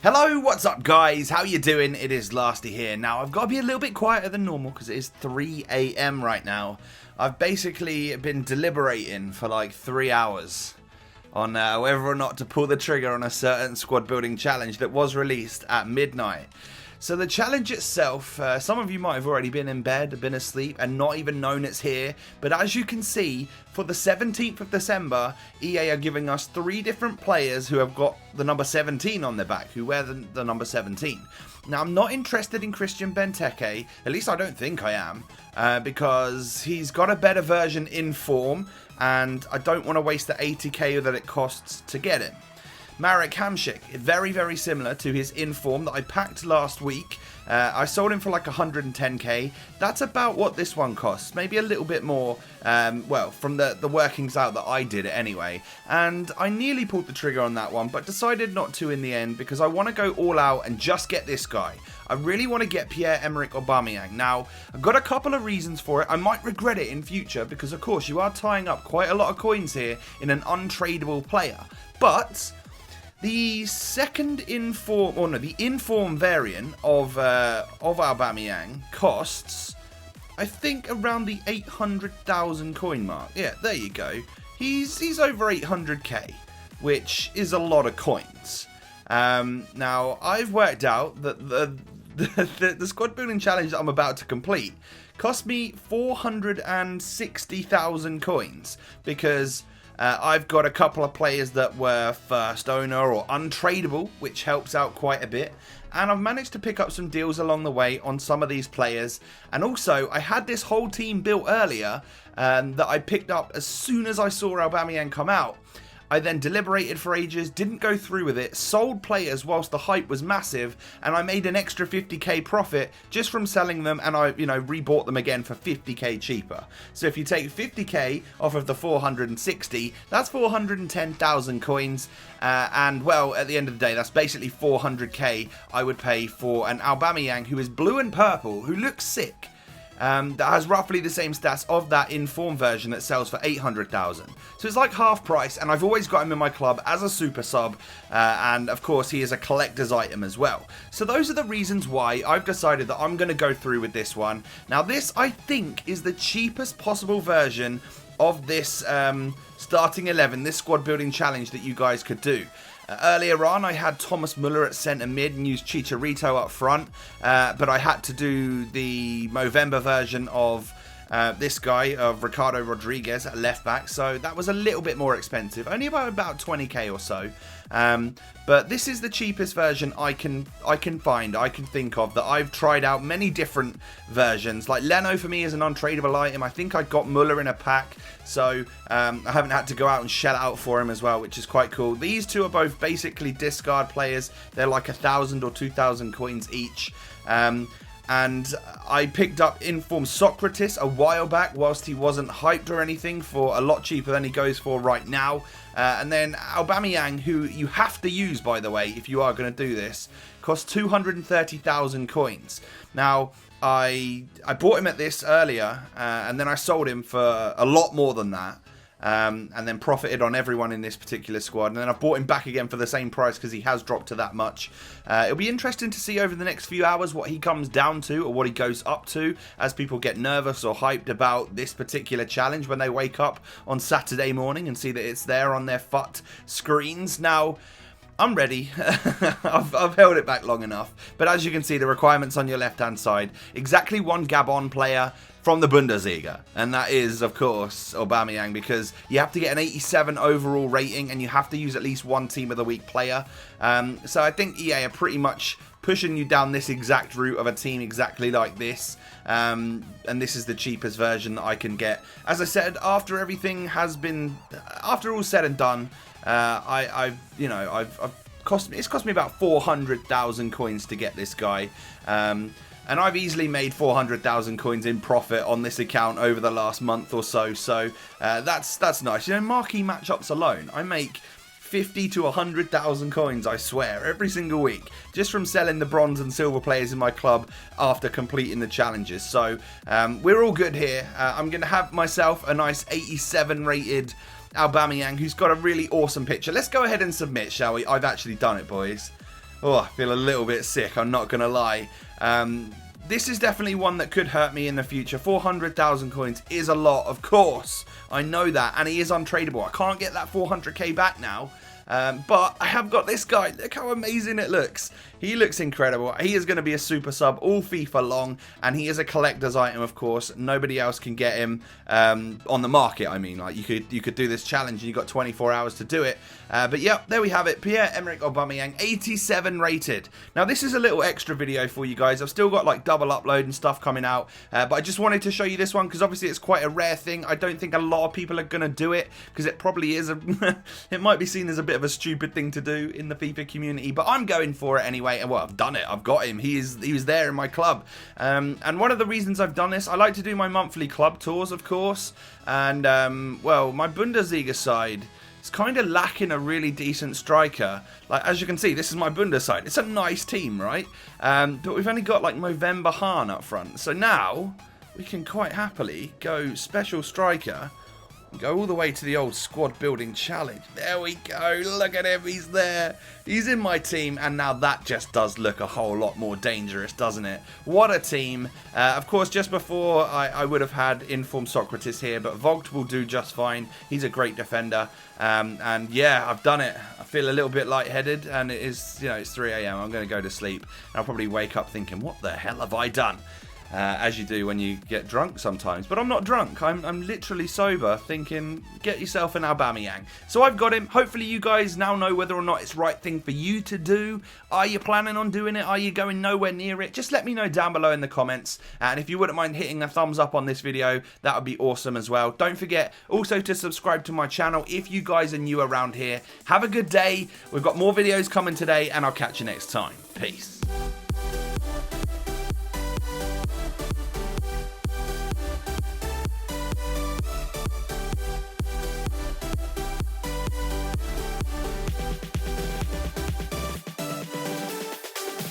Hello, what's up guys? How you doing? It is Lasty here. Now, I've got to be a little bit quieter than normal because it is 3 AM right now. I've basically been deliberating for like 3 hours on whether or not to pull the trigger on a certain squad building challenge that was released at midnight. So the challenge itself, some of you might have already been in bed, been asleep, and not even known it's here. But as you can see, for the 17th of December, EA are giving us 3 different players who have got the number 17 on their back, who wear the number 17. Now, I'm not interested in Christian Benteke, at least I don't think I am, because he's got a better version in form, and I don't want to waste the 80k that it costs to get him. Marek Hamšík, very, very similar to his inform that I packed last week. I sold him for like 110k. That's about what this one costs, maybe a little bit more, well, from the workings out that I did it anyway. And I nearly pulled the trigger on that one, but decided not to in the end because I want to go all out and just get this guy. I really want to get Pierre-Emerick Aubameyang. Now, I've got a couple of reasons for it. I might regret it in future because, of course, you are tying up quite a lot of coins here in an untradeable player. But the second inform, or no, the inform variant of Aubameyang costs, I think, around the 800,000 coin mark. Yeah, there you go. He's over 800k, which is a lot of coins. Now, I've worked out that the squad building challenge that I'm about to complete cost me 460,000 coins because I've got a couple of players that were first owner or untradeable, which helps out quite a bit. And I've managed to pick up some deals along the way on some of these players. And also, I had this whole team built earlier that I picked up as soon as I saw Aubameyang come out. I then deliberated for ages, didn't go through with it, sold players whilst the hype was massive, and I made an extra 50k profit just from selling them, and I, rebought them again for 50k cheaper. So if you take 50k off of the 460, that's 410,000 coins, and well, at the end of the day, that's basically 400k I would pay for an Aubameyang who is blue and purple, who looks sick. That has roughly the same stats of that inform version that sells for 800,000. So it's like half price, and I've always got him in my club as a super sub, and of course he is a collector's item as well. So those are the reasons why I've decided that I'm going to go through with this one. Now this, I think, is the cheapest possible version of this starting 11, this squad building challenge that you guys could do. Earlier on, I had Thomas Müller at centre mid and used Chicharito up front, but I had to do the Movember version of this guy, of Ricardo Rodriguez at left back, so that was a little bit more expensive, only about 20k or so. But this is the cheapest version I can find, I can think of, that I've tried out many different versions. Like Leno for me is an untradeable item. I think I got Müller in a pack, so I haven't had to go out and shell out for him as well, which is quite cool. These two are both basically discard players. They're like 1,000 or 2,000 coins each. And I picked up Inform Socrates a while back whilst he wasn't hyped or anything for a lot cheaper than he goes for right now. And then Aubameyang, who you have to use, by the way, if you are going to do this, costs 230,000 coins. Now, I bought him at this earlier, and then I sold him for a lot more than that. And then profited on everyone in this particular squad. And then I've bought him back again for the same price because he has dropped to that much. It'll be interesting to see over the next few hours what he comes down to or what he goes up to as people get nervous or hyped about this particular challenge when they wake up on Saturday morning and see that it's there on their FUT screens. Now, I'm ready. I've held it back long enough. But as you can see, the requirements on your left-hand side, exactly one Gabon player from the Bundesliga, and that is, of course, Aubameyang, because you have to get an 87 overall rating and you have to use at least one Team of the Week player. So I think EA are pretty much pushing you down this exact route of a team exactly like this, and this is the cheapest version that I can get. As I said, after everything has been, after all said and done, it's cost me about 400,000 coins to get this guy. And I've easily made 400,000 coins in profit on this account over the last month or so. So that's nice. Marquee matchups alone, I make 50 to 100,000 coins, I swear, every single week, just from selling the bronze and silver players in my club after completing the challenges. So we're all good here. I'm going to have myself a nice 87 rated Aubameyang, who's got a really awesome picture. Let's go ahead and submit, shall we? I've actually done it, boys. Oh, I feel a little bit sick, I'm not going to lie. This is definitely one that could hurt me in the future. 400,000 coins is a lot, of course. I know that, and he is untradeable. I can't get that 400k back now. But I have got this guy. Look how amazing it looks. He looks incredible. He is going to be a super sub all FIFA long, and he is a collector's item, of course. Nobody else can get him on the market. I mean, like you could do this challenge and you got 24 hours to do it. But yep, there we have it. Pierre-Emerick Aubameyang, 87 rated. Now this is a little extra video for you guys. I've still got like double upload and stuff coming out, but I just wanted to show you this one because obviously it's quite a rare thing. I don't think a lot of people are going to do it because it probably is it might be seen as a bit of a stupid thing to do in the FIFA community, but I'm going for it anyway. And well, I've done it. I've got him. He was there in my club, and one of the reasons I've done this, I like to do my monthly club tours, of course, and well, my Bundesliga side is kind of lacking a really decent striker. Like, as you can see, this is my Bundesliga side. It's a nice team, right? But we've only got like Movember Hahn up front, so now we can quite happily go special striker. Go all the way to the old squad building challenge. There we go. Look at him. He's there. He's in my team. And now that just does look a whole lot more dangerous, doesn't it? What a team. Of course, just before I would have had Informed Socrates here, but Vogt will do just fine. He's a great defender. And yeah, I've done it. I feel a little bit lightheaded, and it is, you know, it's 3 a.m. I'm going to go to sleep. And I'll probably wake up thinking, what the hell have I done? As you do when you get drunk sometimes. But I'm not drunk. I'm literally sober, thinking, get yourself an Aubameyang. So I've got him. Hopefully you guys now know whether or not it's the right thing for you to do. Are you planning on doing it? Are you going nowhere near it? Just let me know down below in the comments. And if you wouldn't mind hitting a thumbs up on this video, that would be awesome as well. Don't forget also to subscribe to my channel if you guys are new around here. Have a good day. We've got more videos coming today, and I'll catch you next time. Peace.